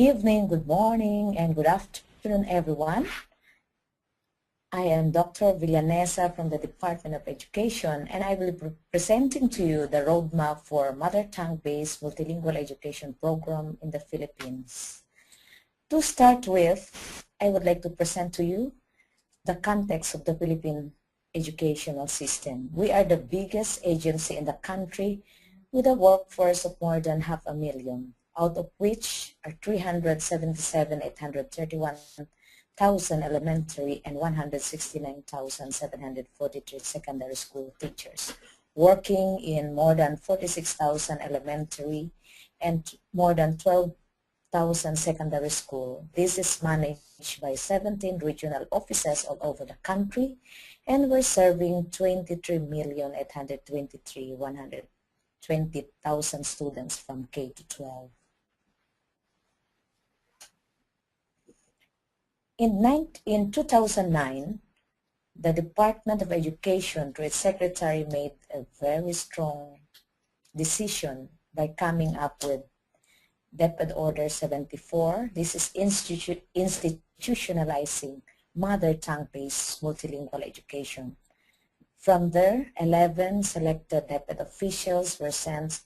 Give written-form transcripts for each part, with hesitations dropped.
evening, good morning, and good afternoon, everyone. I am Dr. Villanesa from the Department of Education, and I will be presenting to you the roadmap for mother tongue-based multilingual education program in the Philippines. To start with, I would like to present to you the context of the Philippine educational system. We are the biggest agency in the country with a workforce of more than 500,000, out of which are 377,831,000 elementary and 169,743 secondary school teachers, working in more than 46,000 elementary and more than 12,000 secondary school. This is managed by 17 regional offices all over the country, and we're serving 23,823,120,000 students from K to 12. In 2009, the Department of Education, through its secretary, made a very strong decision by coming up with DepEd Order 74. This is institutionalizing mother tongue-based multilingual education. From there, 11 selected DepEd officials were sent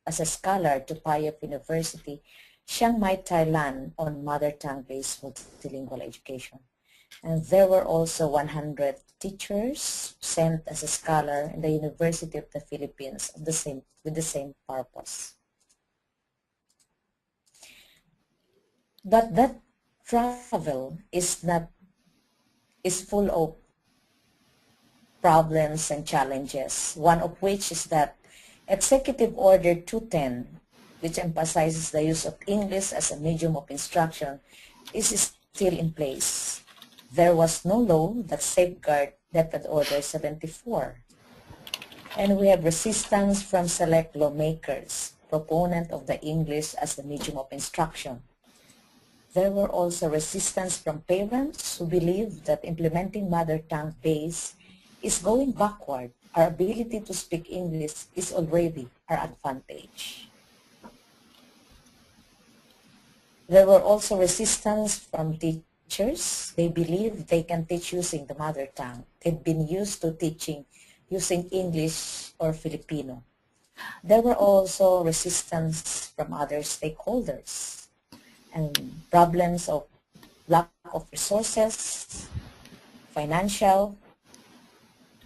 as a scholar to Payap University, Chiang Mai, Thailand, on mother tongue-based multilingual education. And there were also 100 teachers sent as a scholar in the University of the Philippines with the same purpose. But that travel is full of problems and challenges, one of which is that Executive Order 210, which emphasizes the use of English as a medium of instruction, is still in place. There was no law that safeguarded DepEd Order 74. And we have resistance from select lawmakers, proponent of the English as the medium of instruction. There were also resistance from parents who believe that implementing mother tongue base is going backward. Our ability to speak English is already our advantage. There were also resistance from teachers. They believe they can teach using the mother tongue. They've been used to teaching using English or Filipino. There were also resistance from other stakeholders and problems of lack of resources, financial,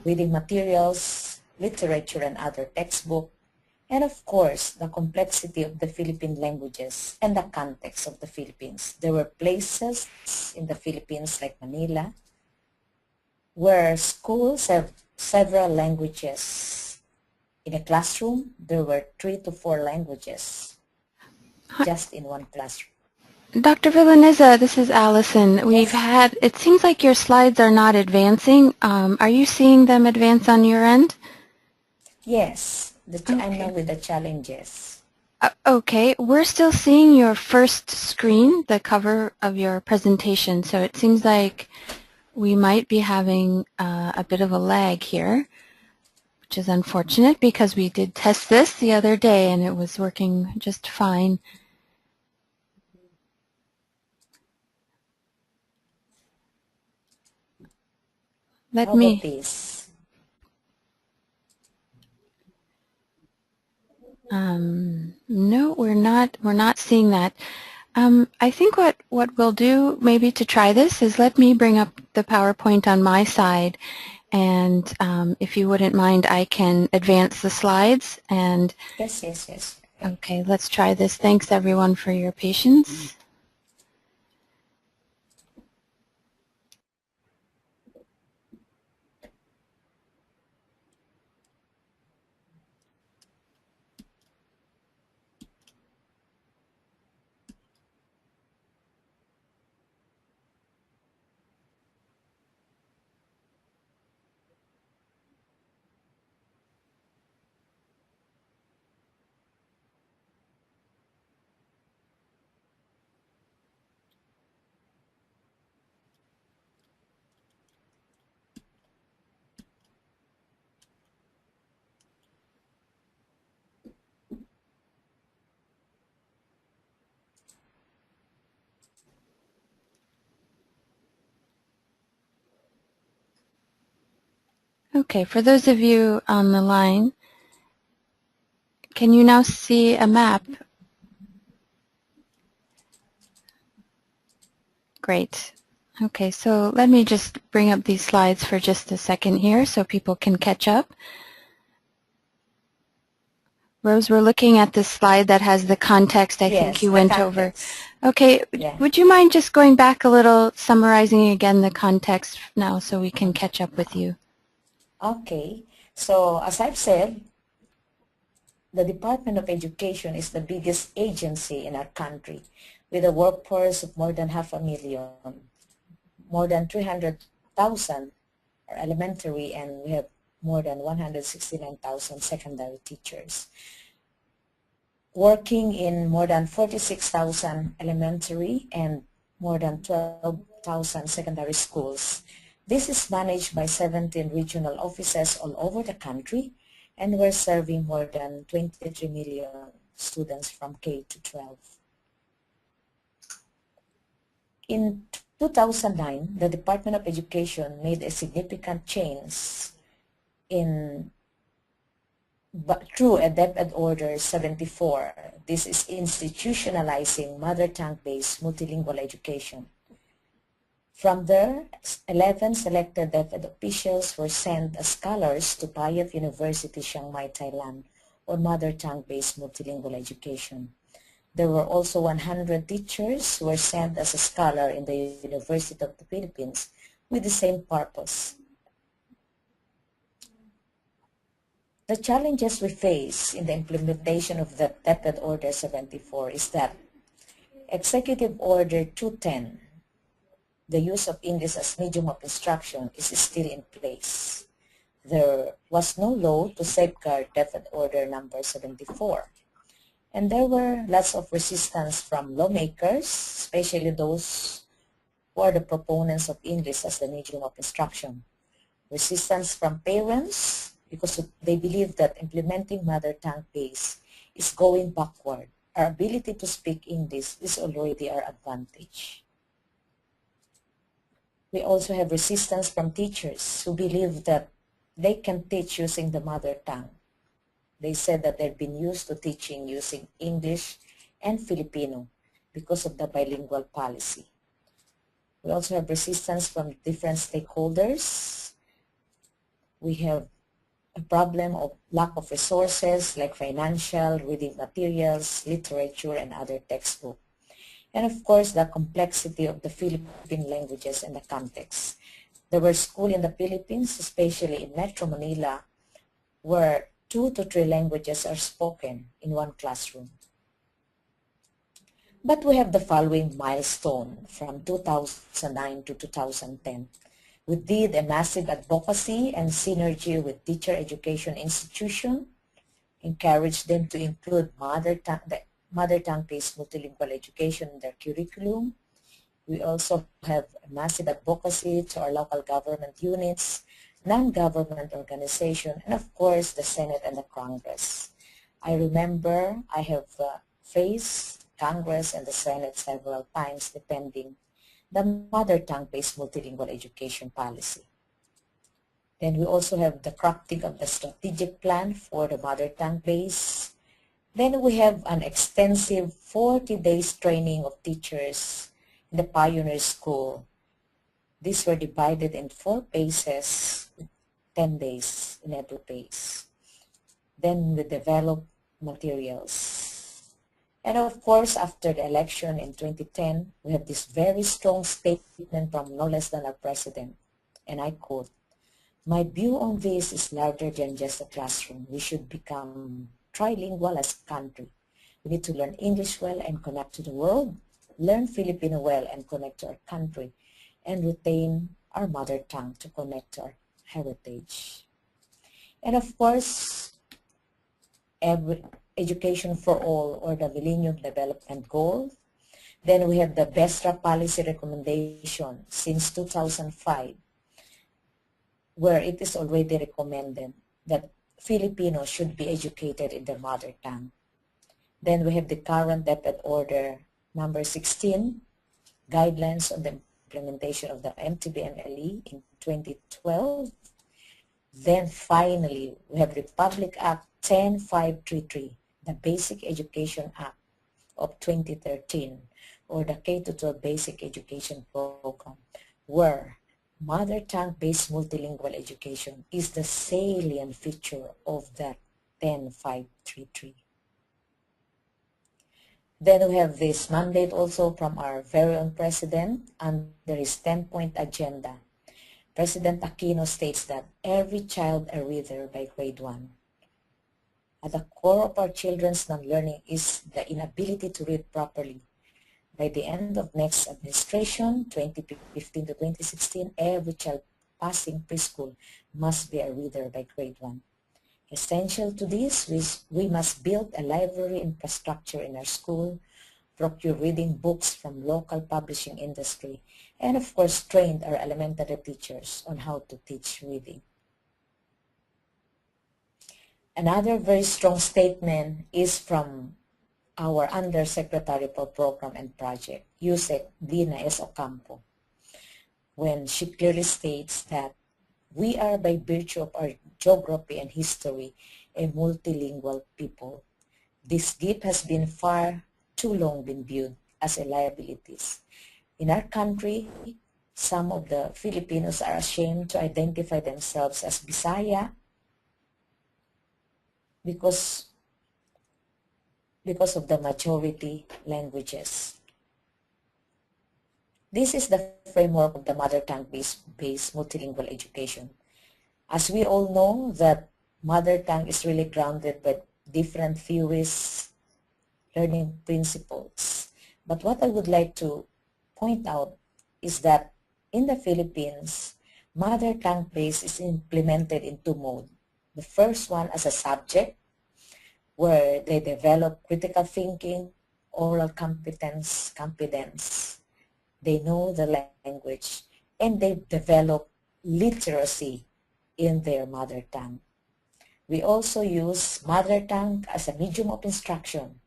reading materials, literature and other textbooks, and of course, the complexity of the Philippine languages and the context of the Philippines. There were places in the Philippines like Manila where schools have several languages. In a classroom, there were 3 to 4 languages just in one classroom. Dr. Villanesa, this is Allison. It seems like your slides are not advancing. Are you seeing them advance on your end? Yes. I'm now with the challenges. Okay, we're still seeing your first screen, the cover of your presentation, so it seems like we might be having a bit of a lag here, which is unfortunate because we did test this the other day and it was working just fine. How about this? No, we're not seeing that. I think what we'll do maybe to try this is let me bring up the PowerPoint on my side, and if you wouldn't mind, I can advance the slides. And Yes. Okay, let's try this. Thanks everyone for your patience. Okay, for those of you on the line, can you now see a map? Great. Okay, so let me just bring up these slides for just a second here so people can catch up. Rose, we're looking at this slide that has the context I think you went over. Okay, would you mind just going back a little, summarizing again the context now so we can catch up with you? Okay, so as I've said, the Department of Education is the biggest agency in our country with a workforce of more than 500,000, more than 300,000 are elementary, and we have more than 169,000 secondary teachers, working in more than 46,000 elementary and more than 12,000 secondary schools. This is managed by 17 regional offices all over the country, and we're serving more than 23 million students from K to 12. In 2009, the Department of Education made a significant change through a Deped Order 74. This is institutionalizing mother tongue-based multilingual education. From there, 11 selected Deped officials were sent as scholars to Payat University, Chiang Mai, Thailand, on mother tongue-based multilingual education. There were also 100 teachers who were sent as a scholar in the University of the Philippines with the same purpose. The challenges we face in the implementation of the Deped Order 74 is that Executive Order 210, the use of English as medium of instruction, is still in place. There was no law to safeguard Deped Order number 74. And there were lots of resistance from lawmakers, especially those who are the proponents of English as the medium of instruction. Resistance from parents, because they believe that implementing mother tongue base is going backward. Our ability to speak English is already our advantage. We also have resistance from teachers who believe that they can teach using the mother tongue. They said that they've been used to teaching using English and Filipino because of the bilingual policy. We also have resistance from different stakeholders. We have a problem of lack of resources like financial, reading materials, literature, and other textbooks. And of course, the complexity of the Philippine languages and the context. There were schools in the Philippines, especially in Metro Manila, where 2 to 3 languages are spoken in one classroom. But we have the following milestone from 2009 to 2010. We did a massive advocacy and synergy with teacher education institutions, encouraged them to include mother tongue-based multilingual education in their curriculum. We also have a massive advocacy to our local government units, non-government organization, and of course the Senate and the Congress. I remember I have faced Congress and the Senate several times defending the mother tongue-based multilingual education policy. Then we also have the crafting of the strategic plan for the mother tongue base. Then we have an extensive 40 days training of teachers in the Pioneer School. These were divided in 4 phases, 10 days in every phase. Then we developed materials. And of course, after the election in 2010, we have this very strong statement from no less than our president, and I quote, "My view on this is larger than just a classroom. We should become trilingual as a country. We need to learn English well and connect to the world, learn Filipino well and connect to our country, and retain our mother tongue to connect to our heritage." And of course, education for all, or the Millennium Development Goal. Then we have the BESTRA policy recommendation since 2005, where it is already recommended that Filipinos should be educated in their mother tongue. Then we have the current Deped Order number 16, guidelines on the implementation of the MTBMLE in 2012. Then finally, we have Republic Act 10533, the Basic Education Act of 2013, or the K-12 Basic Education Program, where mother tongue-based multilingual education is the salient feature of that 10533. Then we have this mandate also from our very own president under his 10-point agenda. President Aquino states that every child a reader by grade 1. At the core of our children's non-learning is the inability to read properly. By the end of next administration, 2015 to 2016, every child passing preschool must be a reader by grade 1. Essential to this is we must build a library infrastructure in our school, procure reading books from local publishing industry, and of course train our elementary teachers on how to teach reading. Another very strong statement is from our Undersecretary for Program and Project, Yusek Dina S. Ocampo, when she clearly states that we are, by virtue of our geography and history, a multilingual people. This gift has been far too long been viewed as a liability. In our country, some of the Filipinos are ashamed to identify themselves as Bisaya because of the majority languages. This is the framework of the mother tongue-based multilingual education. As we all know that mother tongue is really grounded by different theories, learning principles. But what I would like to point out is that in the Philippines, mother tongue-based is implemented in two modes. The first one as a subject, where they develop critical thinking, oral competence. They know the language, and they develop literacy in their mother tongue. We also use mother tongue as a medium of instruction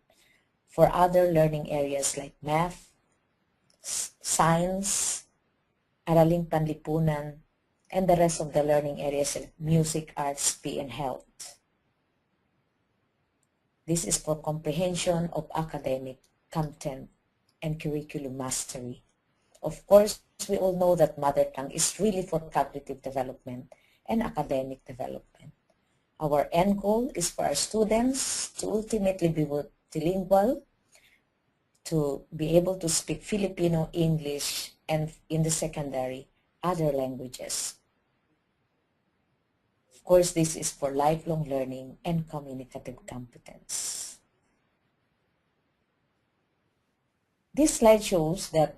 for other learning areas like math, science, araling panlipunan, and the rest of the learning areas like music, arts, PE, and health. This is for comprehension of academic content and curriculum mastery. Of course, we all know that mother tongue is really for cognitive development and academic development. Our end goal is for our students to ultimately be multilingual, to be able to speak Filipino, English, and in the secondary, other languages. Of course, this is for lifelong learning and communicative competence. This slide shows that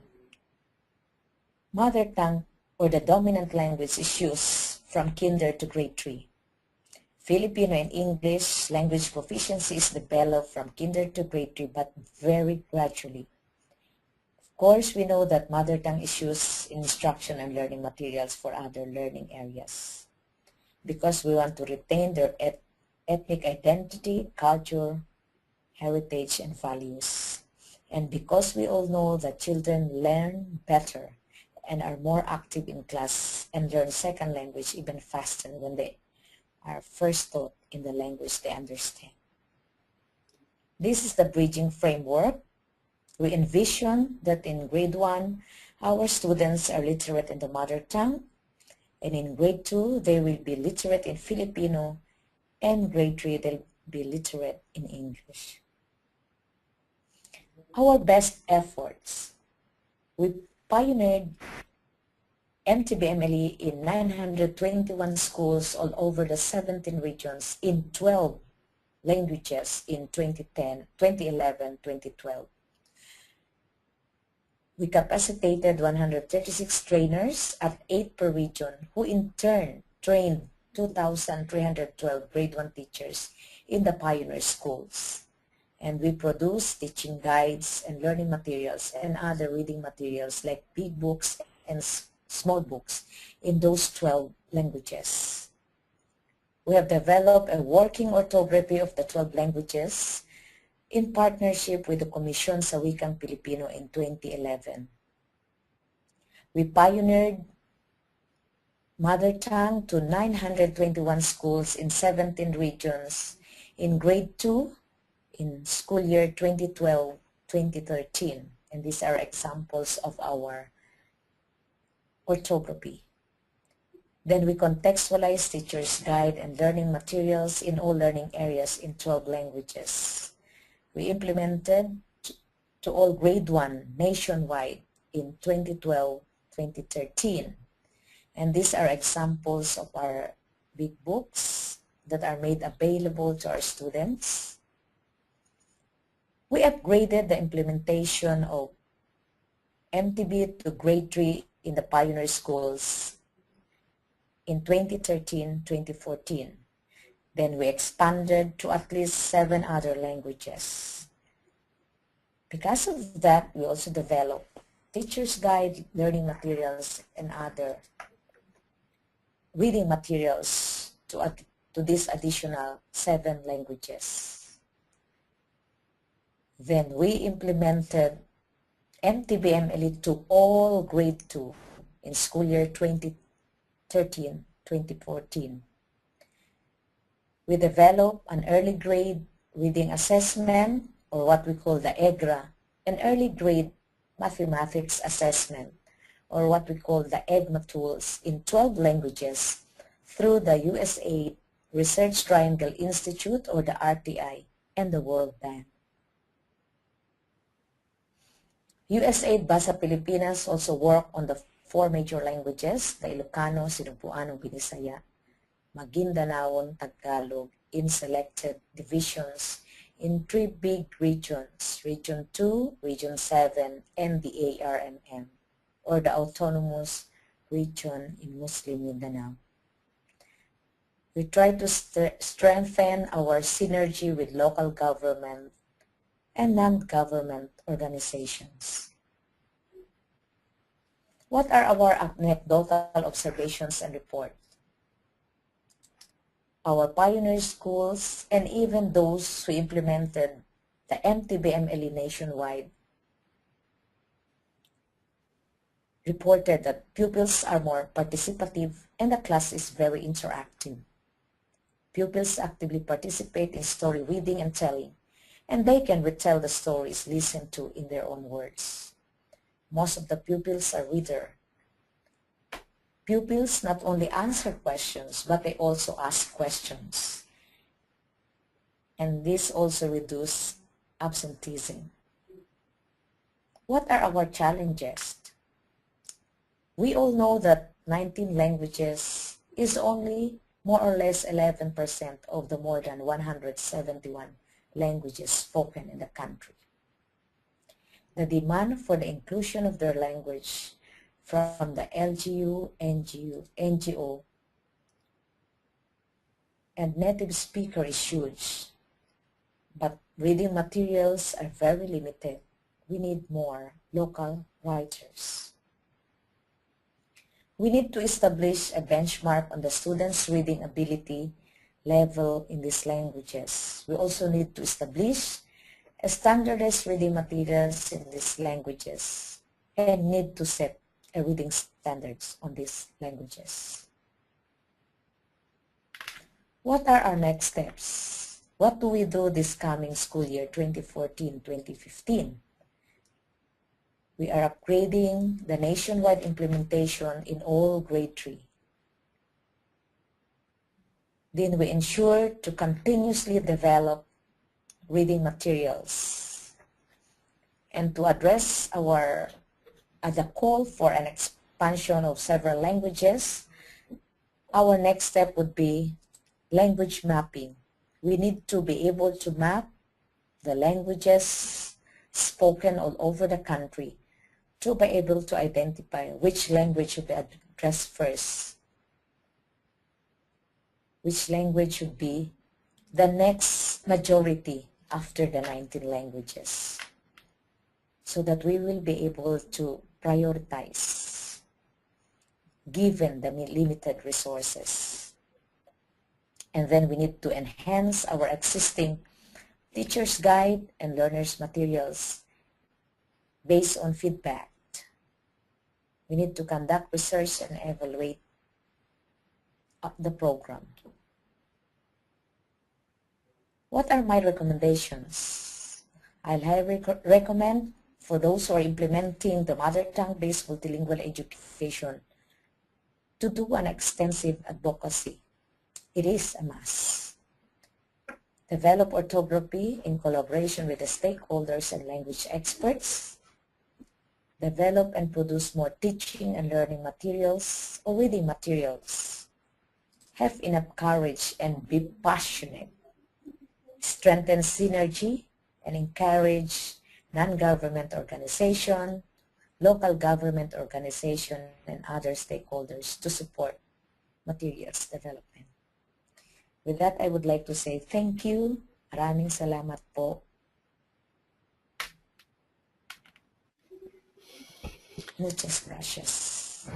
mother tongue or the dominant language is used from kinder to grade 3. Filipino and English language proficiency is developed from kinder to grade 3, but very gradually. Of course, we know that mother tongue is used in instruction and learning materials for other learning areas because we want to retain their ethnic identity, culture, heritage, and values. And because we all know that children learn better and are more active in class and learn second language even faster when they are first taught in the language they understand. This is the bridging framework. We envision that in grade 1, our students are literate in the mother tongue, and in grade 2, they will be literate in Filipino, and grade 3, they'll be literate in English. Our best efforts. We pioneered MTBMLE in 921 schools all over the 17 regions in 12 languages in 2010, 2011, 2012. We capacitated 136 trainers at 8 per region who in turn trained 2,312 grade 1 teachers in the pioneer schools. And we produce teaching guides and learning materials and other reading materials like big books and small books in those 12 languages. We have developed a working orthography of the 12 languages in partnership with the Commission sa Wikang Pilipino in 2011. We pioneered mother tongue to 921 schools in 17 regions in grade 2 in school year 2012-2013. And these are examples of our orthography. Then we contextualize teacher's guide and learning materials in all learning areas in 12 languages. We implemented to all grade 1 nationwide in 2012-2013. And these are examples of our big books that are made available to our students. We upgraded the implementation of MTB to grade 3 in the pioneer schools in 2013-2014. Then we expanded to at least 7 other languages. Because of that, we also developed teacher's guide, learning materials, and other reading materials to these additional 7 languages. Then we implemented MTB-MLE to all grade 2 in school year 2013-2014. We developed an early grade reading assessment, or what we call the EGRA, an early grade mathematics assessment, or what we call the EGMA tools in 12 languages through the USAID Research Triangle Institute, or the RTI, and the World Bank. USAID Basa Pilipinas also work on the 4 major languages, the Ilocano, Cebuano, Binisaya, Maguindanaon, Tagalog, in selected divisions in 3 big regions, Region 2, Region 7, and the ARMM, or the Autonomous Region in Muslim Mindanao. We try to strengthen our synergy with local government and non-government organizations. What are our anecdotal observations and reports? Our pioneer schools, and even those who implemented the MTB-MLE nationwide, reported that pupils are more participative and the class is very interactive. Pupils actively participate in story reading and telling, and they can retell the stories listened to in their own words. Most of the pupils are readers. Pupils not only answer questions, but they also ask questions. And this also reduces absenteeism. What are our challenges? We all know that 19 languages is only more or less 11% of the more than 171 languages spoken in the country. The demand for the inclusion of their language from the LGU, NGO, and native speaker is huge, but reading materials are very limited. We need more local writers. We need to establish a benchmark on the students' reading ability level in these languages. We also need to establish a standardized reading materials in these languages and need to set a reading standards on these languages. What are our next steps? What do we do this coming school year 2014-2015? We are upgrading the nationwide implementation in all grade 3. Then we ensure to continuously develop reading materials. And to address the call for an expansion of several languages, our next step would be language mapping. We need to be able to map the languages spoken all over the country to be able to identify which language should be addressed first, which language should be the next majority after the 19 languages, so that we will be able to prioritize given the limited resources. And then we need to enhance our existing teacher's guide and learner's materials based on feedback. We need to conduct research and evaluate the program. What are my recommendations? I'll recommend for those who are implementing the mother tongue-based multilingual education to do an extensive advocacy. It is a must. Develop orthography in collaboration with the stakeholders and language experts. Develop and produce more teaching and learning materials or reading materials. Have enough courage and be passionate. Strengthen synergy and encourage non-government organization, local government organization, and other stakeholders to support materials development. With that, I would like to say thank you. Maraming salamat po. Muchas gracias.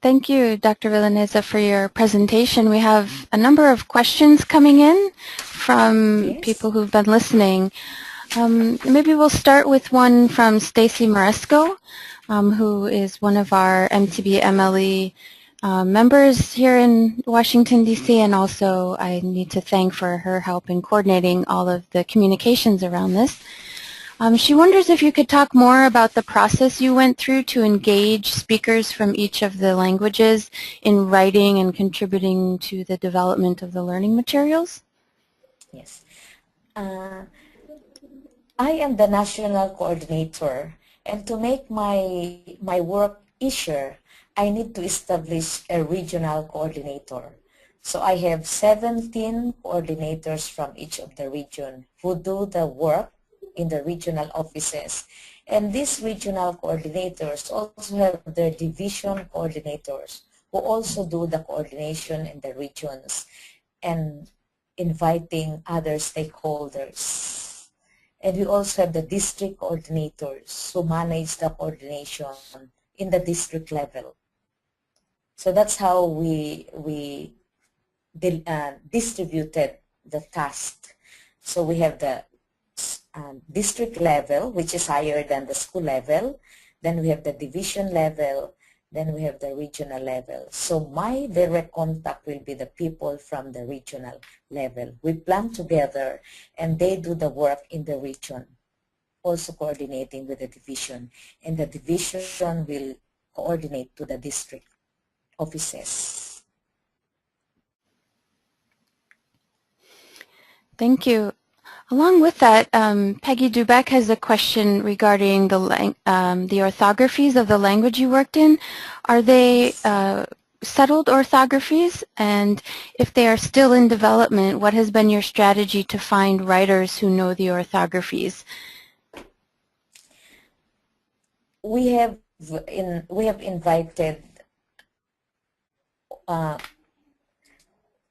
Thank you, Dr. Villaneza, for your presentation. We have a number of questions coming in from people who've been listening. Maybe we'll start with one from Stacy Maresco, who is one of our MTB MLE members here in Washington, D.C., and also I need to thank for her help in coordinating all of the communications around this. She wonders if you could talk more about the process you went through to engage speakers from each of the languages in writing and contributing to the development of the learning materials. Yes. I am the national coordinator, and to make my work easier, I need to establish a regional coordinator. So I have 17 coordinators from each of the region who do the work in the regional offices. And these regional coordinators also have their division coordinators who also do the coordination in the regions and inviting other stakeholders. And we also have the district coordinators who manage the coordination in the district level. So that's how we distributed the task. So we have the district level, which is higher than the school level. Then we have the division level. Then we have the regional level. So my direct contact will be the people from the regional level. We plan together and they do the work in the region, also coordinating with the division. And the division will coordinate to the district offices. Thank you. Along with that, Peggy Dubeck has a question regarding the orthographies of the language you worked in. Are they settled orthographies? And if they are still in development, what has been your strategy to find writers who know the orthographies? We have invited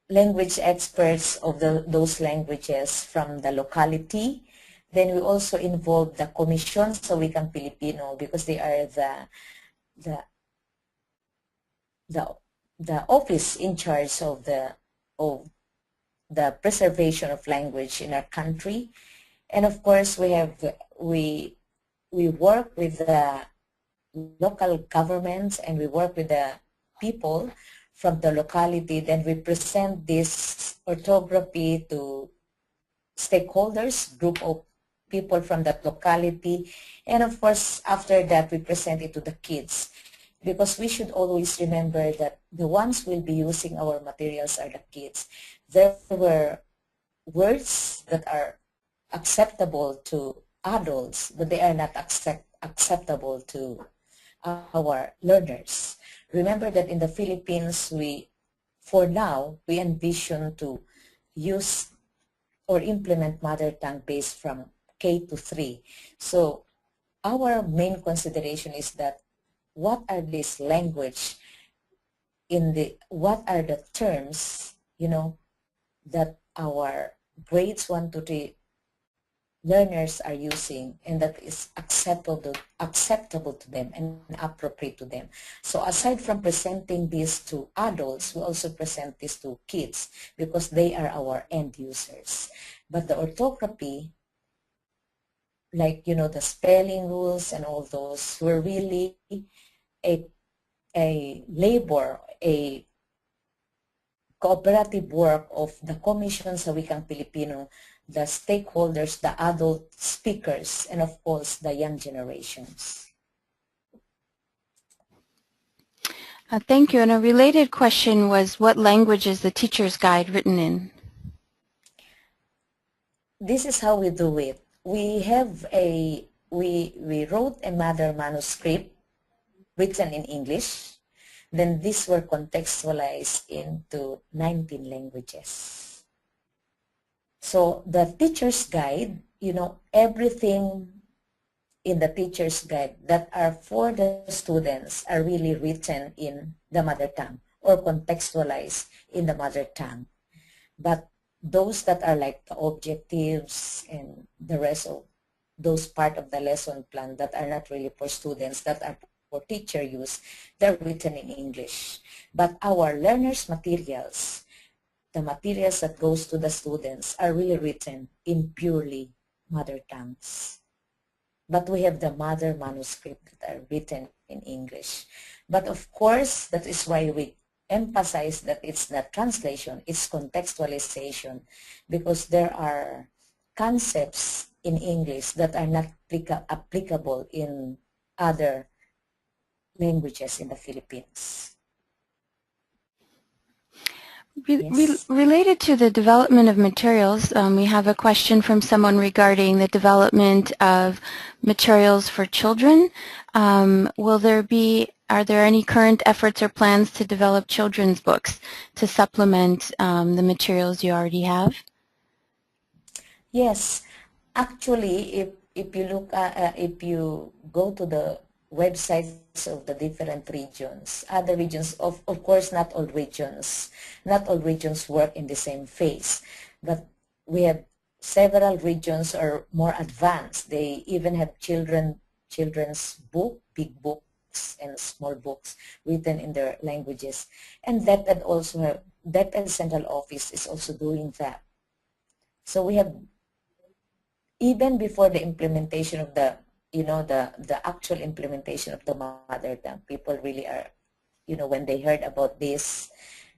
language experts of those languages from the locality. Then we also involve the Commission sa Wikang Filipino because they are the office in charge of the preservation of language in our country. And of course we work with the local governments and we work with the people from the locality. Then we present this orthography to stakeholders, group of people from that locality. And of course, after that, we present it to the kids. Because we should always remember that the ones who will be using our materials are the kids. There were words that are acceptable to adults, but they are not acceptable to our learners. Remember that in the Philippines, for now, we envision to use or implement mother tongue based from K to 3. So our main consideration is that what are these language what are the terms, that our grades 1 to 3 learners are using and that is acceptable to them and appropriate to them. So aside from presenting this to adults, we also present this to kids because they are our end users. But the orthography, like, the spelling rules and all those were really a labor, a cooperative work of the Commission sa Wikang Pilipino, the stakeholders, the adult speakers, and of course the young generations. Thank you. And a related question was, what language is the teacher's guide written in? This is how we do it. We wrote a mother manuscript written in English. Then these were contextualized into 19 languages. So the teacher's guide, everything in the teacher's guide that are for the students are really written in the mother tongue or contextualized in the mother tongue. But those that are like the objectives and the rest of those part of the lesson plan that are not really for students, that are for teacher use, they're written in English. But our learners' materials, the materials that goes to the students, are really written in purely mother tongues. But we have the mother manuscript that are written in English. But of course, that is why we emphasize that it's not translation, it's contextualization, because there are concepts in English that are not applicable in other languages in the Philippines. Yes. Related to the development of materials, we have a question from someone regarding the development of materials for children. Are there any current efforts or plans to develop children's books to supplement the materials you already have? Yes, actually, if you go to the websites of the different regions, other regions, of course, not all regions work in the same phase, but we have several regions are more advanced. They even have children's book, big books and small books written in their languages, and that central office is also doing that. So we have, even before the implementation of the actual implementation of the mother tongue, people really are, when they heard about this,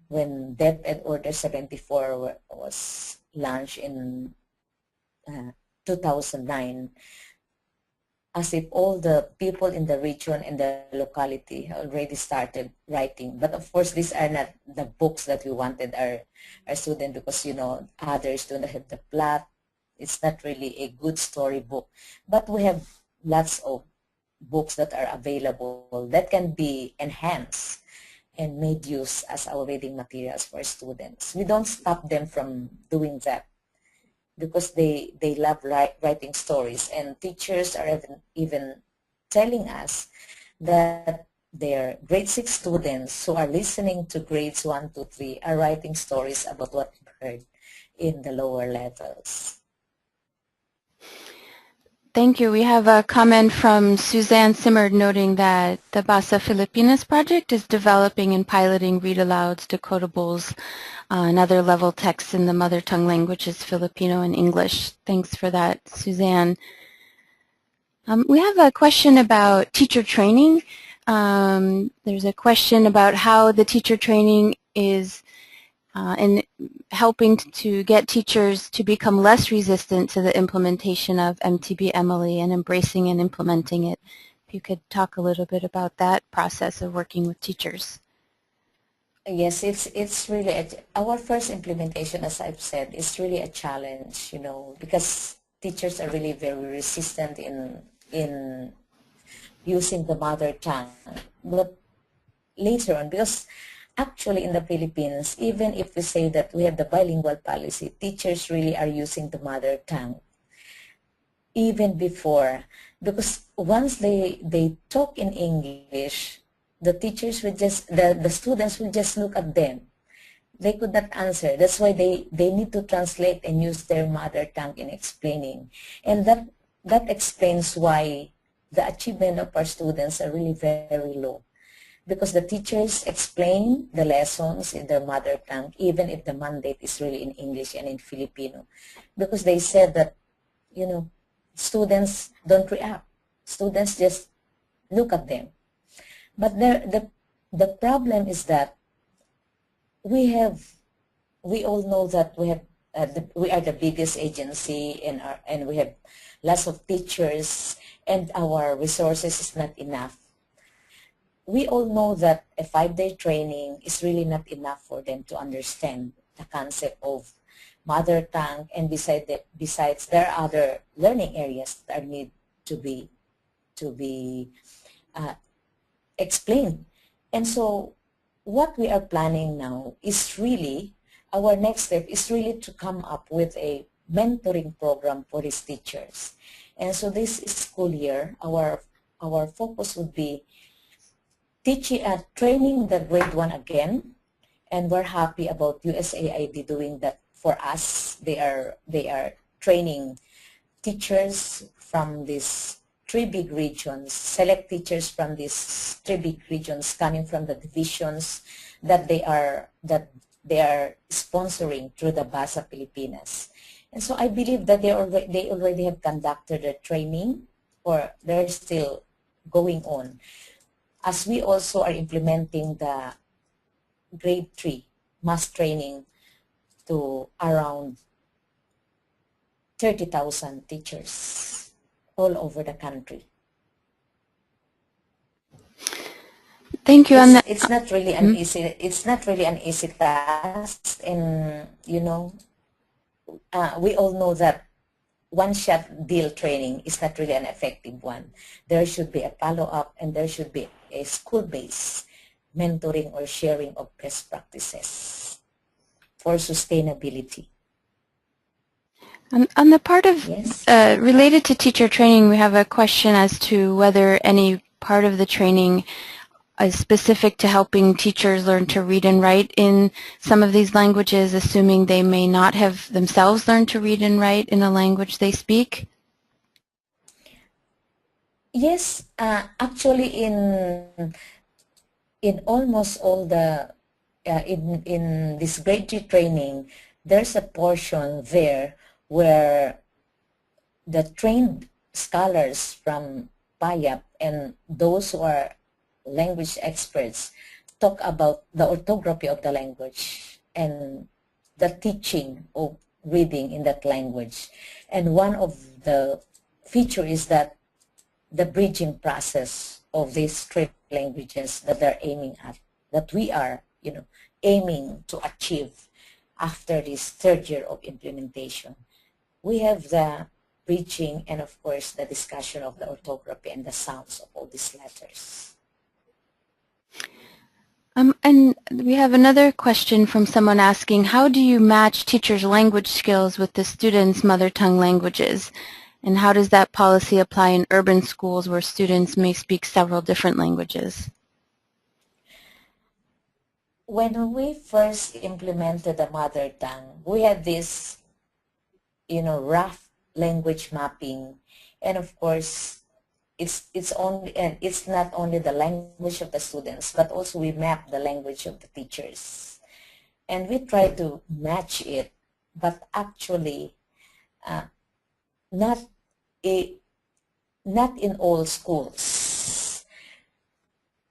when DepEd Order 74 was launched in 2009, as if all the people in the region and the locality already started writing. But of course, these are not the books that we wanted our students, because, others do not have the plot. It's not really a good storybook. But we have lots of books that are available that can be enhanced and made use as our reading materials for students. We don't stop them from doing that, because they love writing stories, and teachers are even telling us that their grade 6 students who are listening to grades 1 to 3 are writing stories about what they heard in the lower levels. Thank you. We have a comment from Suzanne Simard noting that the Basa Filipinas project is developing and piloting read-alouds, decodables, and other level texts in the mother tongue languages, Filipino and English. Thanks for that, Suzanne. We have a question about teacher training. There's a question about how the teacher training is in helping to get teachers to become less resistant to the implementation of MTB-MLE and embracing and implementing it. If you could talk a little bit about that process of working with teachers. Yes, it's really our first implementation, as I've said, is really a challenge, because teachers are really very resistant in using the mother tongue. But later on, because actually in the Philippines, even if we say that we have the bilingual policy, teachers really are using the mother tongue even before, because once they talk in English, the teachers will just, the students will just look at them. They could not answer. That's why they need to translate and use their mother tongue in explaining. And that explains why the achievement of our students are really very low. Because the teachers explain the lessons in their mother tongue, even if the mandate is really in English and in Filipino. Because they said that, students don't react. Students just look at them. But the the problem is that we all know that we are the biggest agency and we have lots of teachers and our resources is not enough. We all know that a 5-day training is really not enough for them to understand the concept of mother tongue, and besides there are other learning areas that need to be explained. And so what we are planning now is really, our next step is really to come up with a mentoring program for these teachers. And so this school year, our focus would be training the grade 1 again, and we're happy about USAID doing that for us. They are training teachers from these 3 big regions, select teachers from these 3 big regions coming from the divisions that they are sponsoring through the Basa Pilipinas. And so I believe that they already have conducted a training, or they're still going on, as we also are implementing the grade 3 mass training to around 30,000 teachers all over the country. Thank you. It's not really an easy task, and we all know that one-shot deal training is not really an effective one. There should be a follow-up, and there should be a school-based mentoring or sharing of best practices for sustainability. On the part of, yes? Related to teacher training, we have a question as to whether any part of the training is specific to helping teachers learn to read and write in some of these languages, assuming they may not have themselves learned to read and write in a language they speak? Yes, actually in almost all the, in this grade 3 training, there's a portion there where the trained scholars from PAYAP and those who are language experts talk about the orthography of the language and the teaching of reading in that language. And one of the features is that the bridging process of these 3 languages that they're aiming at, that we are, aiming to achieve after this 3rd year of implementation. We have the bridging and, of course, the discussion of the orthography and the sounds of all these letters. And we have another question from someone asking, how do you match teachers' language skills with the students' mother tongue languages? And how does that policy apply in urban schools where students may speak several different languages? When we first implemented the mother tongue, we had this, rough language mapping. And of course, it's not only the language of the students, but also we map the language of the teachers. And we try to match it, but actually not in all schools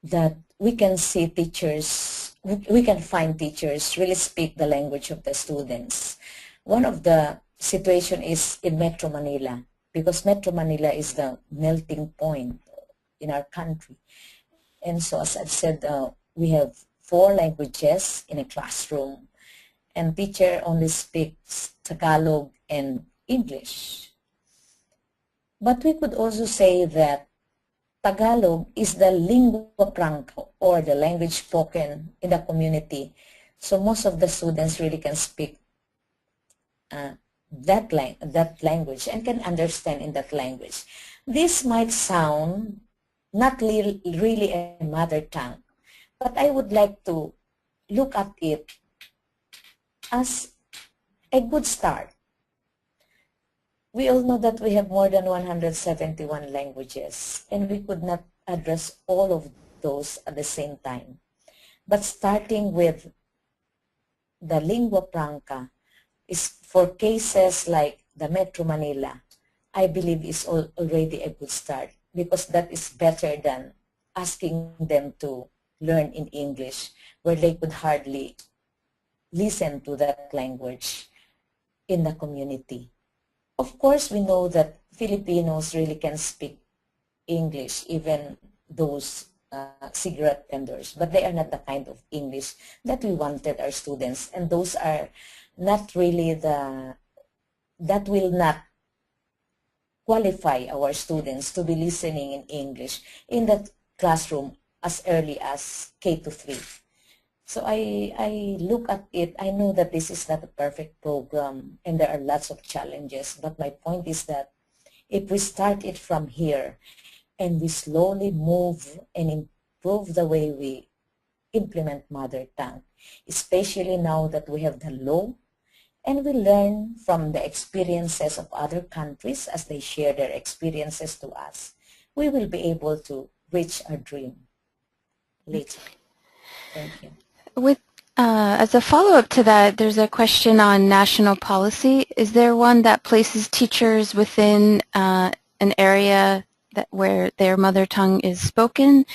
that we can see teachers, we can find teachers really speak the language of the students. One of the situation is in Metro Manila, because Metro Manila is the melting point in our country. And so, as I've said, we have 4 languages in a classroom, and teacher only speaks Tagalog and English. But we could also say that Tagalog is the lingua franca, or the language spoken in the community. So most of the students really can speak that language and can understand in that language. This might sound not really a mother tongue, but I would like to look at it as a good start. We all know that we have more than 171 languages, and we could not address all of those at the same time. But starting with the lingua franca is for cases like the Metro Manila, I believe is already a good start, because that is better than asking them to learn in English, where they could hardly listen to that language in the community. Of course, we know that Filipinos really can speak English, even those cigarette vendors, but they are not the kind of English that we wanted our students, and those are not really that will not qualify our students to be listening in English in the classroom as early as K to 3. So I look at it, I know that this is not a perfect program and there are lots of challenges, but my point is that if we start it from here and we slowly move and improve the way we implement mother tongue, especially now that we have the law, and we learn from the experiences of other countries as they share their experiences to us, we will be able to reach our dream later. Thank you. As a follow-up to that, there's a question on national policy. Is there one that places teachers within an area where their mother tongue is spoken?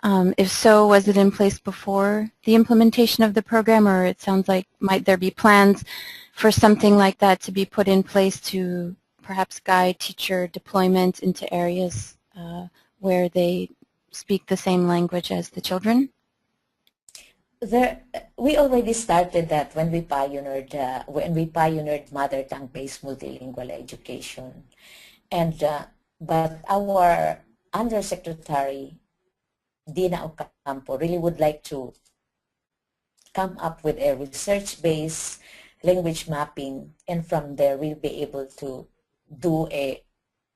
If so, was it in place before the implementation of the program, or it sounds like might there be plans for something like that to be put in place to perhaps guide teacher deployment into areas where they speak the same language as the children? We already started that when we pioneered mother tongue-based multilingual education, and but our Undersecretary Dina Ocampo really would like to come up with a research-based language mapping, and from there we'll be able to do a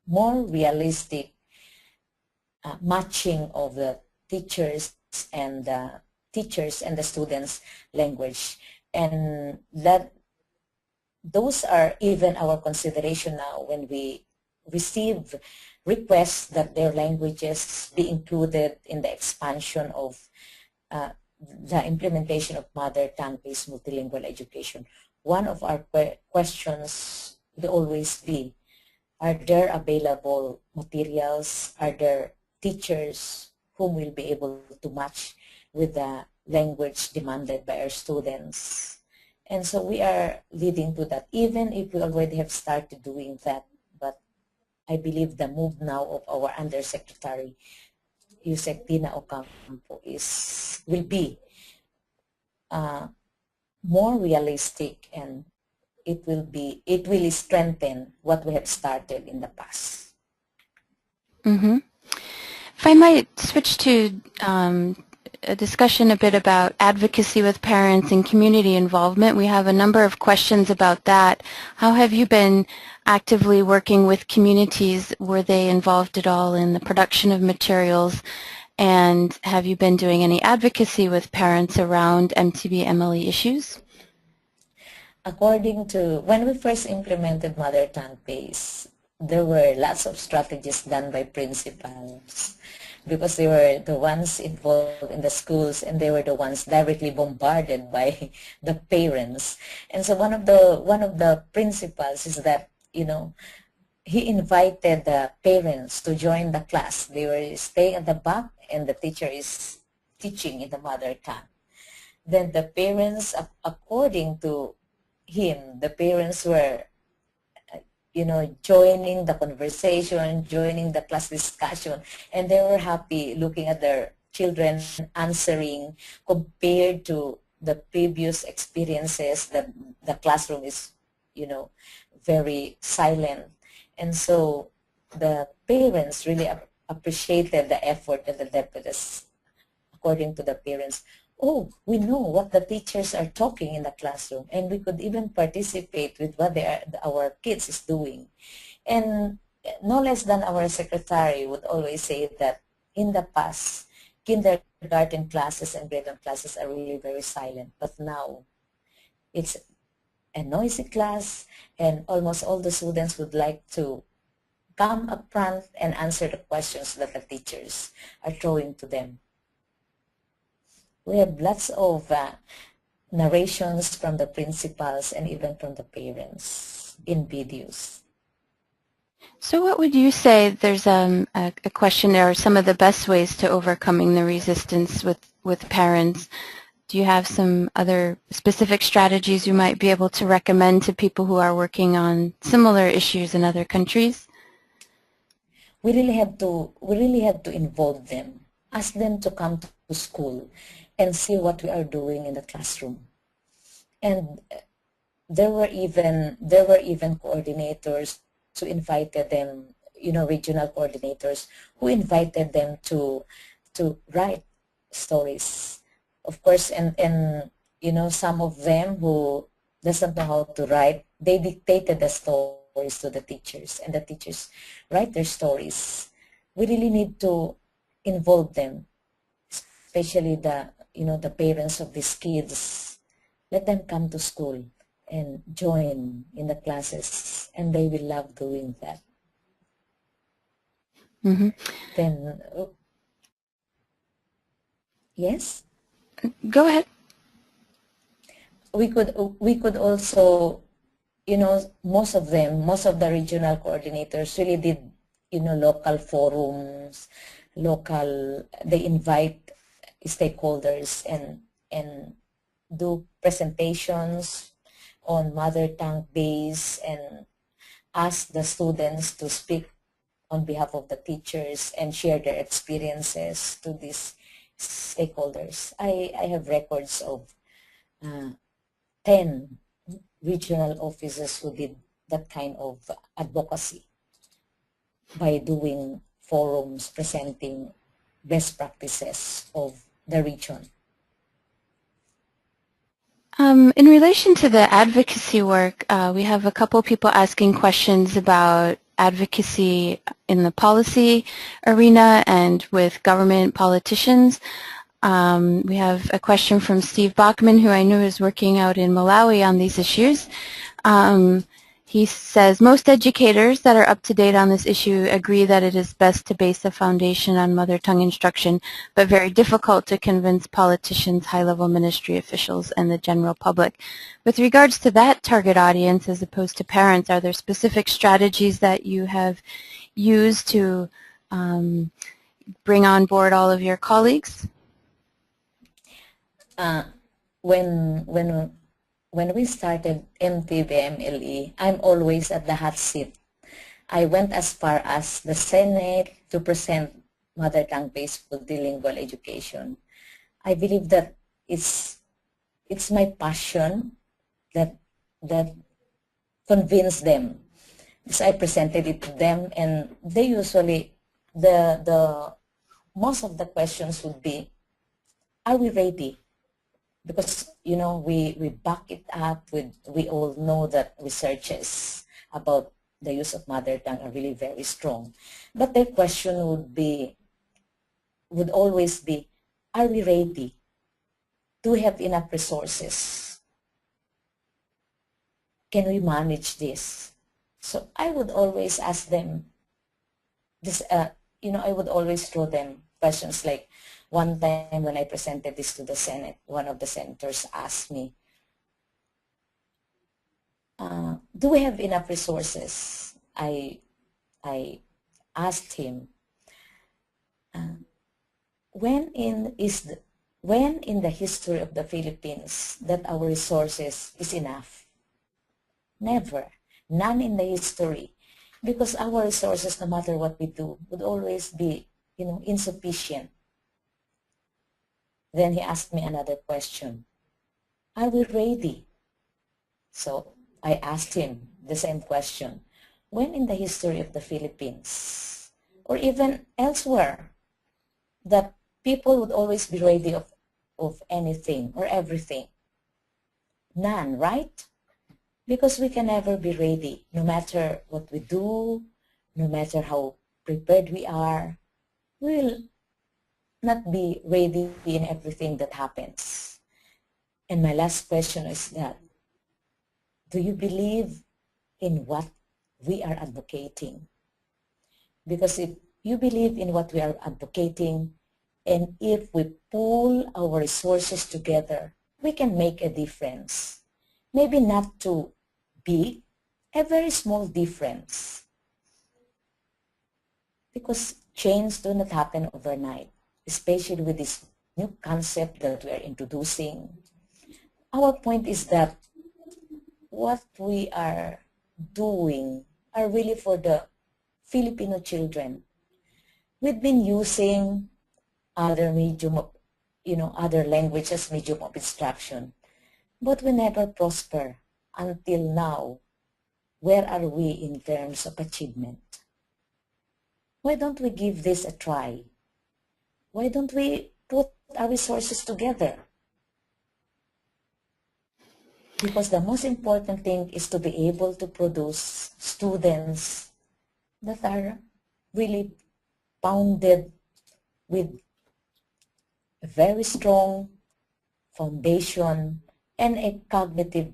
more realistic matching of the teachers and the students' language, and that those are even our consideration now when we receive requests that their languages be included in the expansion of the implementation of mother tongue-based multilingual education. One of our questions will always be, are there available materials? Are there teachers whom will be able to match with the language demanded by our students? And so we are leading to that, even if we already have started doing that. But I believe the move now of our Undersecretary, Yusek Dina Ocampo, will be more realistic, and it will strengthen what we have started in the past. Mm-hmm. If I might switch to a discussion a bit about advocacy with parents and community involvement. We have a number of questions about that. How have you been actively working with communities? Were they involved at all in the production of materials? And have you been doing any advocacy with parents around MTB MLE issues? According to when we first implemented mother tongue based, there were lots of strategies done by principals, because they were the ones involved in the schools, and they were the ones directly bombarded by the parents. And so one of the principals is that, he invited the parents to join the class. They were staying at the back, and the teacher is teaching in the mother tongue. Then the parents, according to him, the parents were joining the conversation, joining the class discussion, and they were happy looking at their children answering, compared to the previous experiences that the classroom is, very silent. And so the parents really appreciated the effort of the deputies. According to the parents, oh, we know what the teachers are talking in the classroom, and we could even participate with what our kids is doing. And no less than our secretary would always say that in the past, kindergarten classes and grade 1 classes are really very silent, but now it's a noisy class, and almost all the students would like to come up front and answer the questions that the teachers are throwing to them. We have lots of narrations from the principals and even from the parents in videos. So what would you say, there's a question there, some of the best ways to overcoming the resistance with with parents. Do you have some other specific strategies you might be able to recommend to people who are working on similar issues in other countries? We really have to involve them, ask them to come to school and see what we are doing in the classroom. And there were even coordinators who invited them, regional coordinators who invited them to write stories. Of course, and some of them who doesn't know how to write, they dictated the stories to the teachers, and the teachers write their stories. We really need to involve them, especially the parents of these kids. Let them come to school and join in the classes, and they will love doing that. Mm-hmm. Then, yes? Go ahead. We could also, most of the regional coordinators really did, local forums, they invite stakeholders and do presentations on mother tongue days and ask the students to speak on behalf of the teachers and share their experiences to these stakeholders. I have records of 10 regional officers who did that kind of advocacy by doing forums presenting best practices of the region. In relation to the advocacy work, we have a couple people asking questions about advocacy in the policy arena and with government politicians. We have a question from Steve Bachman, who I know is working out in Malawi on these issues. He says, most educators that are up to date on this issue agree that it is best to base a foundation on mother tongue instruction, but very difficult to convince politicians, high-level ministry officials, and the general public. With regards to that target audience as opposed to parents, are there specific strategies that you have used to bring on board all of your colleagues? When we started MTBMLE, I'm always at the hot seat. I went as far as the Senate to present mother tongue-based multilingual education. I believe that it's my passion that convinced them. So I presented it to them, and they usually the most of the questions would be, are we ready? Because, we back it up with, we all know that researches about the use of mother tongue are really very strong. But their question would always be, are we ready? Do we have enough resources? Can we manage this? So I would always ask them this, I would always throw them questions like, one time when I presented this to the Senate, one of the senators asked me, do we have enough resources? I asked him, when in the history of the Philippines that our resources is enough? Never. None in the history. Because our resources, no matter what we do, would always be, insufficient. Then he asked me another question. Are we ready? So I asked him the same question. When in the history of the Philippines, or even elsewhere, that people would always be ready of anything or everything? None, right? Because we can never be ready, no matter what we do, no matter how prepared we are, we'll not be ready in everything that happens. And my last question is that, do you believe in what we are advocating? Because if you believe in what we are advocating, and if we pull our resources together, we can make a difference. Maybe not too big, a very small difference. Because change do not happen overnight, especially with these new concept that we are introducing. Our point is that what we are doing are really for the Filipino children. We've been using other medium of, other language as medium of instruction, but we never prosper until now. Where are we in terms of achievement? Why don't we give this a try? Why don't we put our resources together? Because the most important thing is to be able to produce students that are really founded with a very strong foundation and a cognitive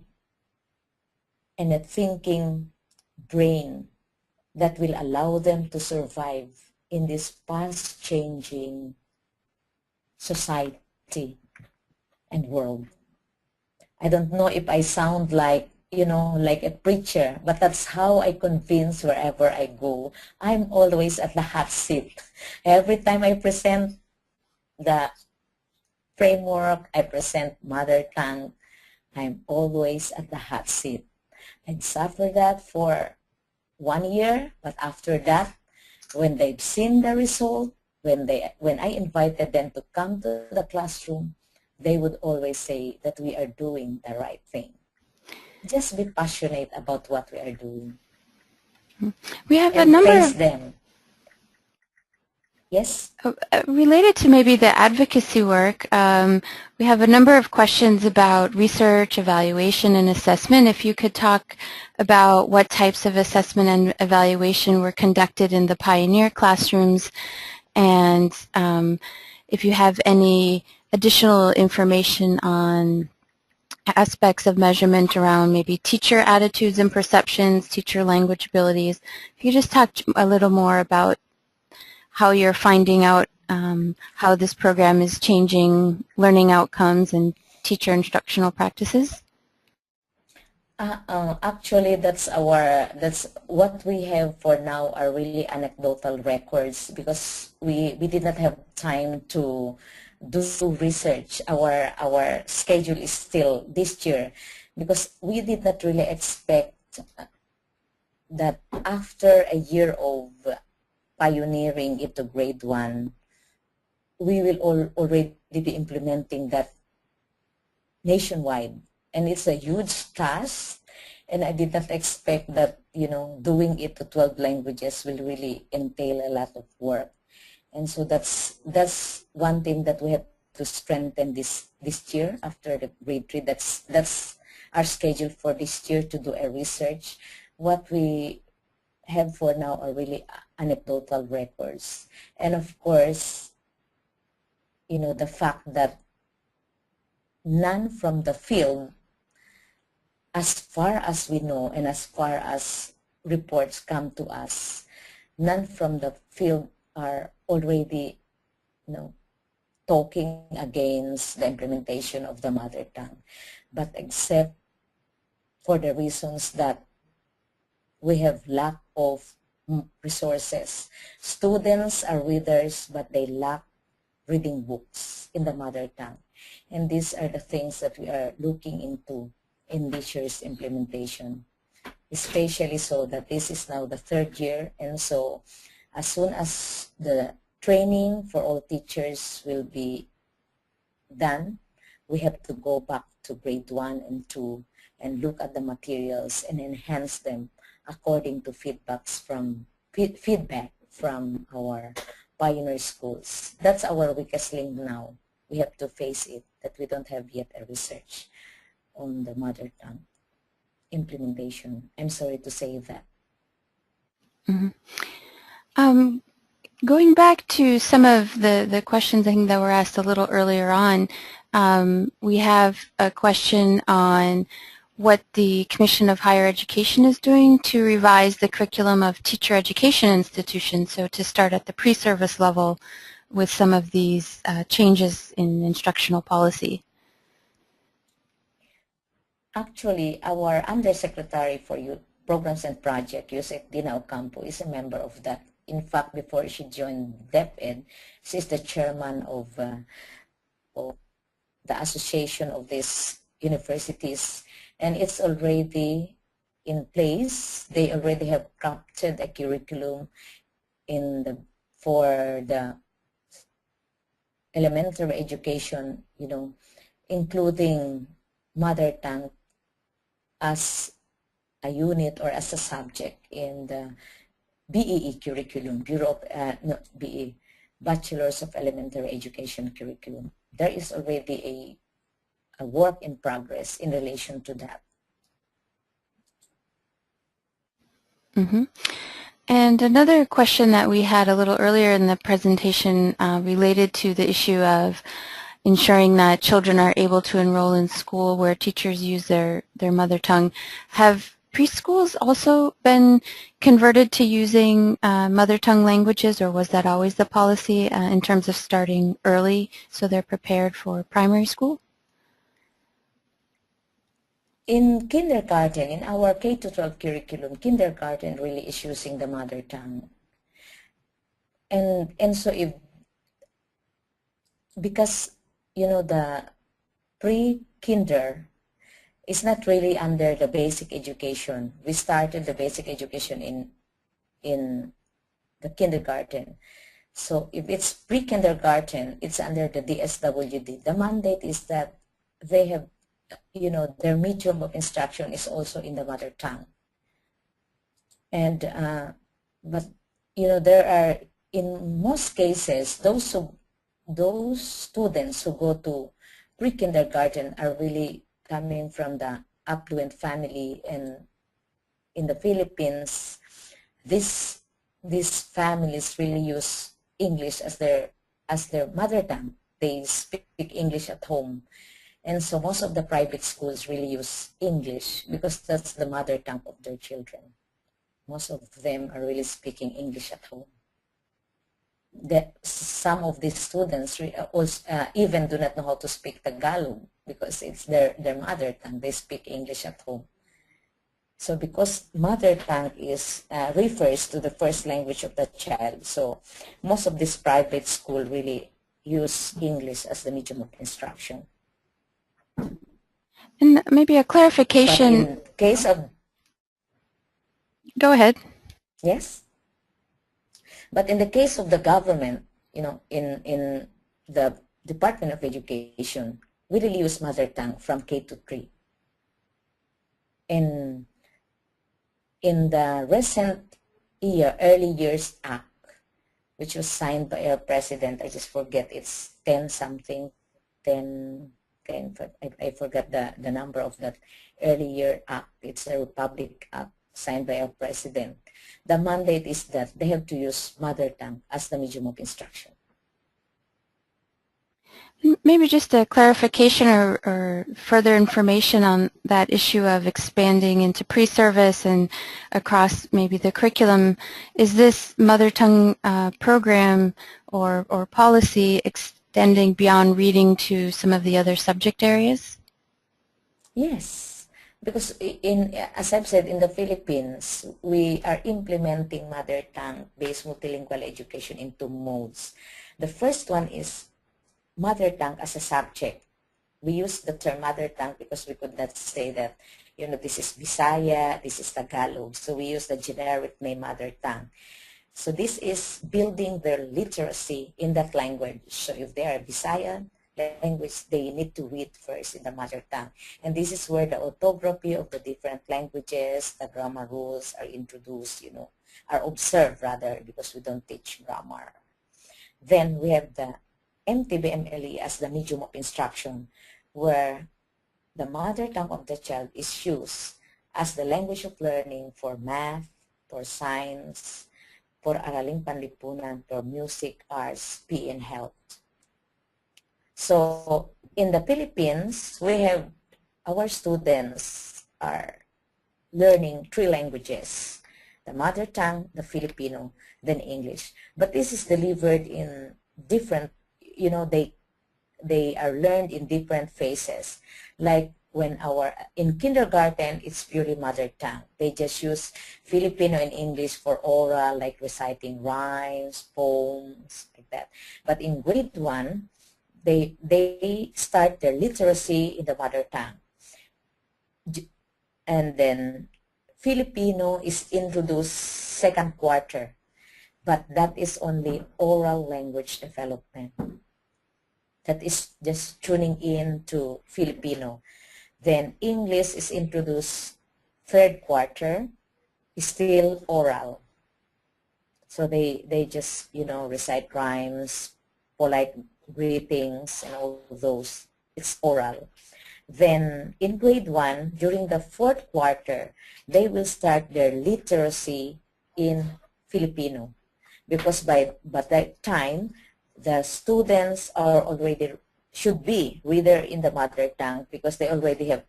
and a thinking brain that will allow them to survive in this fast-changing society and world. I don't know if I sound like, like a preacher, but that's how I convince wherever I go. I'm always at the hot seat. Every time I present the framework, I present mother tongue, I'm always at the hot seat. I'd suffer that for 1 year, but after that, when they've seen the result, when I invited them to come to the classroom, they would always say that we are doing the right thing. Just be passionate about what we are doing. We have and a number face of them. Yes? related to maybe the advocacy work. We have a number of questions about research, evaluation, and assessment. If you could talk about what types of assessment and evaluation were conducted in the pioneer classrooms, and if you have any additional information on aspects of measurement around maybe teacher attitudes and perceptions, teacher language abilities. If you just talk a little more about how you're finding out how this program is changing learning outcomes and teacher instructional practices. Actually, that's what we have for now are really anecdotal records, because we did not have time to do research. Our schedule is still this year, because we did not really expect that after a year of pioneering it to grade 1, we will already be implementing that nationwide. And it's a huge task, and I did not expect that, doing it to 12 languages will really entail a lot of work. And so that's one thing that we have to strengthen this year after the grade 3. That's our schedule for this year, to do a research. What we have for now are really anecdotal records. And of course, the fact that none from the field, as far as we know and as far as reports come to us, none from the field are already, talking against the implementation of the mother tongue. But except for the reasons that we have lack of resources. Students are readers, but they lack reading books in the mother tongue. And these are the things that we are looking into in this year's implementation, especially so that this is now the 3rd year. And so as soon as the training for all teachers will be done, we have to go back to grade 1 and 2 and look at the materials and enhance them according to feedback from our pioneer schools. That's our weakest link now. We have to face it, that we don't have yet a research on the mother tongue implementation. I'm sorry to say that. Mm-hmm. Going back to some of the questions I think that were asked a little earlier on, we have a question on what the Commission of Higher Education is doing to revise the curriculum of teacher education institutions, so to start at the pre-service level with some of these changes in instructional policy. Actually, our Undersecretary for Youth Programs and Projects, Yusek Dina Ocampo, is a member of that. In fact, before she joined DepEd, she's the chairman of of the association of these universities, and it's already in place. They already have crafted a curriculum for the elementary education, including mother tongue as a unit or as a subject in the BEE curriculum, BE, Bachelors of Elementary Education curriculum. There is already a work in progress in relation to that. Mm-hmm. And another question that we had a little earlier in the presentation related to the issue of ensuring that children are able to enroll in school where teachers use their mother tongue. Have preschools also been converted to using mother tongue languages, or was that always the policy in terms of starting early so they're prepared for primary school? In kindergarten, in our K-12 curriculum, kindergarten really is using the mother tongue. And so because, the pre-kinder is not really under the basic education. We started the basic education in the kindergarten. So if it's pre-kindergarten, it's under the DSWD. The mandate is that they have, their medium of instruction is also in the mother tongue. And, but, there are, in most cases, those students who go to pre-kindergarten are really coming from the affluent family, and in the Philippines, these families really use English as their mother tongue. They speak English at home. And so most of the private schools really use English because that's the mother tongue of their children. Most of them are really speaking English at home. Some of these students also, even do not know how to speak Tagalog because it's their mother tongue. They speak English at home. So because mother tongue refers to the first language of the child, so most of this private school really use English as the medium of instruction. And maybe a clarification. But in case of... Go ahead. Yes? But in the case of the government, in the Department of Education, we really use mother tongue from K to 3. In the recent Early Years Act, which was signed by our president, I just forget, it's 10 something, 10, I forgot the number of that Early Year Act. It's a Republic Act signed by our president. The mandate is that they have to use mother tongue as the medium of instruction. Maybe just a clarification or further information on that issue of expanding into pre-service and across maybe the curriculum. Is this mother tongue program or policy extending beyond reading to some of the other subject areas? Yes, because as I've said, in the Philippines, we are implementing mother tongue-based multilingual education in 2 modes. The first one is mother tongue as a subject. We use the term mother tongue because we could not say that, this is Bisaya, this is Tagalog. So we use the generic name mother tongue. So this is building their literacy in that language. So if they are Bisaya language, they need to read first in the mother tongue. And this is where the orthography of the different languages, the grammar rules are introduced, are observed rather, because we don't teach grammar. Then we have the MTBMLE as the medium of instruction, where the mother tongue of the child is used as the language of learning for math, for science, for araling panlipunan, for music, arts, PE, and health. So in the Philippines, we have our students are learning 3 languages: the mother tongue, the Filipino, then English. But this is delivered in different, they are learned in different phases. Like in kindergarten, it's purely mother tongue. They just use Filipino and English for oral, like reciting rhymes, poems, like that. But in grade 1, they start their literacy in the mother tongue. And then Filipino is introduced second quarter, but that is only oral language development. That is just tuning in to Filipino. Then English is introduced third quarter, is still oral. So they just, you know, recite rhymes, polite greetings, and all those. It's oral. Then in grade 1, during the fourth quarter, they will start their literacy in Filipino, because by that time, the students are already, should be reader in the mother tongue, because they already have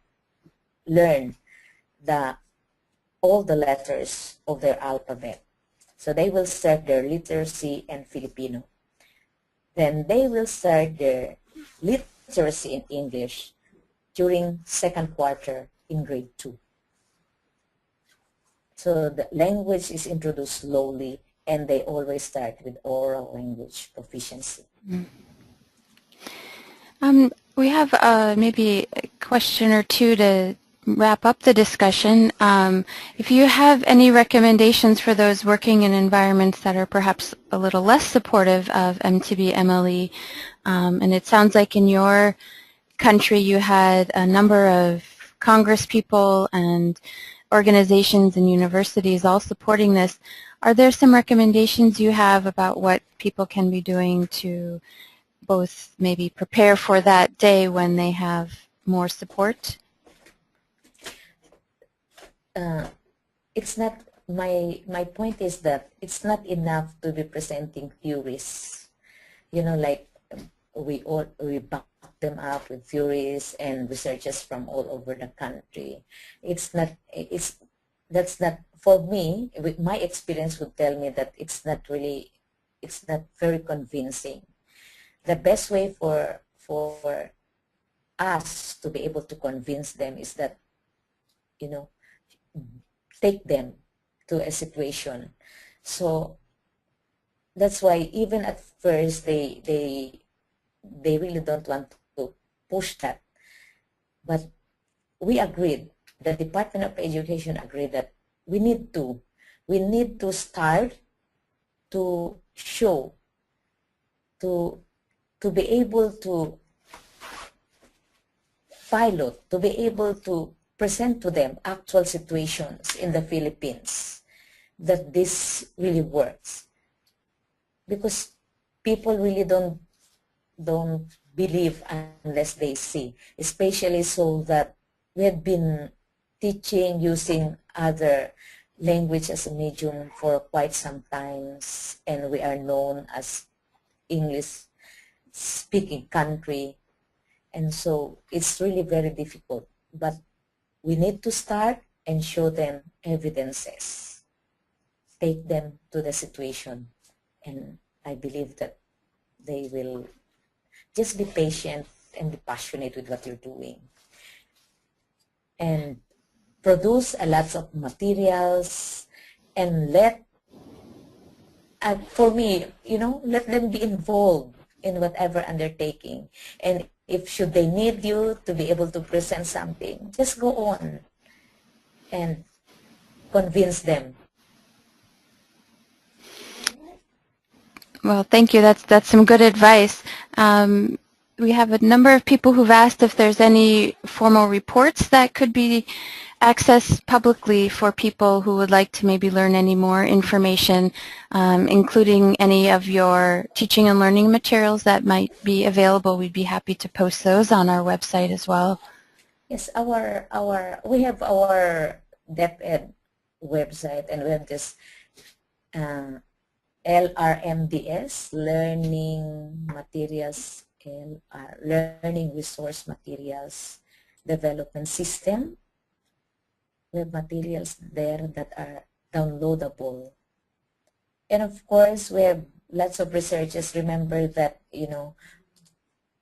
learned all the letters of their alphabet. So they will start their literacy in Filipino. Then they will start their literacy in English during second quarter in grade 2. So the language is introduced slowly, and they always start with oral language proficiency. We have maybe a question or two to wrap up the discussion. If you have any recommendations for those working in environments that are perhaps a little less supportive of MTB MLE, and it sounds like in your country you had a number of Congress people and organizations and universities all supporting this, are there some recommendations you have about what people can be doing to both maybe prepare for that day when they have more support? It's not, my point is that it's not enough to be presenting theories. You know, like we back them up with theories and researchers from all over the country. That's not, for me, with my experience would tell me that it's not very convincing. The best way for us to be able to convince them is that, you know, take them to a situation. So that's why even at first they really don't want to push that. But we agreed, the Department of Education agreed that we need to start to show, to be able to pilot, to be able to present to them actual situations in the Philippines, that this really works. Because people really don't believe unless they see, especially so that we have been teaching using other language as a medium for quite some times, and we are known as English speaking country, and so it's really very difficult. But we need to start and show them evidences, take them to the situation, and I believe that they will just be patient and be passionate with what you're doing, and produce a lot of materials, and for me, you know, let them be involved in whatever undertaking. And if should they need you to be able to present something, just go on and convince them. Well, thank you. That's some good advice. We have a number of people who've asked if there's any formal reports that could be accessed publicly for people who would like to maybe learn any more information, including any of your teaching and learning materials that might be available. We'd be happy to post those on our website as well. Yes, we have our DepEd website, and we have this LRMDS, Learning Materials, Learning Resource Materials Development System. We have materials there that are downloadable. And of course, we have lots of researchers. Remember that, you know,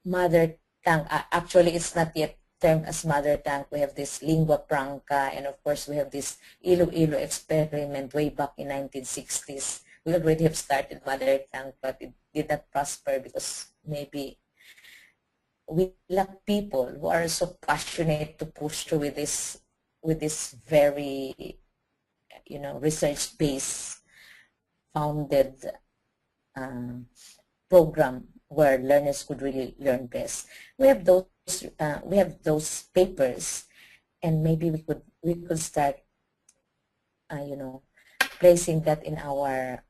mother tongue, actually it's not yet termed as mother tongue. We have this lingua franca, and of course we have this Iloilo experiment way back in 1960s. We already have started mother tongue, but it did not prosper because maybe we lack people who are so passionate to push through with this very, research-based founded program where learners could really learn best. We have those papers, and maybe we could start, placing that in our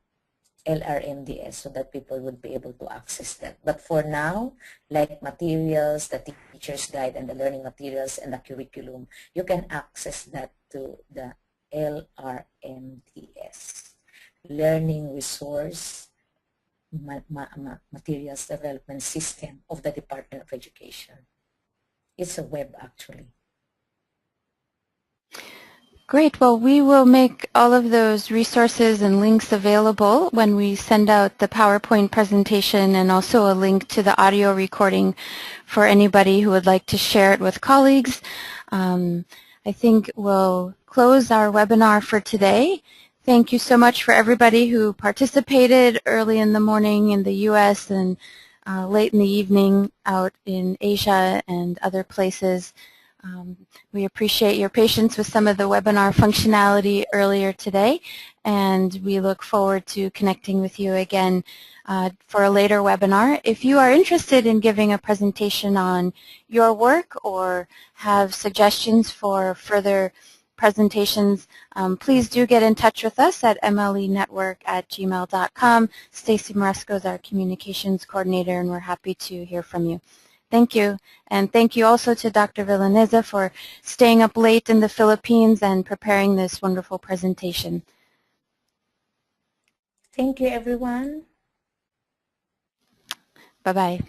LRMDS so that people would be able to access that. But for now, like materials, the teacher's guide and the learning materials and the curriculum, you can access that to the LRMDS, Learning Resource Materials Development System of the Department of Education. It's a web actually. Great. Well, we will make all of those resources and links available when we send out the PowerPoint presentation, and also a link to the audio recording for anybody who would like to share it with colleagues. I think we'll close our webinar for today. Thank you so much for everybody who participated early in the morning in the U.S. and late in the evening out in Asia and other places. We appreciate your patience with some of the webinar functionality earlier today, and we look forward to connecting with you again for a later webinar. If you are interested in giving a presentation on your work or have suggestions for further presentations, please do get in touch with us at mlenetwork@gmail.com. Stacy Maresco is our communications coordinator, and we're happy to hear from you. Thank you. And thank you also to Dr. Villaneza for staying up late in the Philippines and preparing this wonderful presentation. Thank you, everyone. Bye-bye.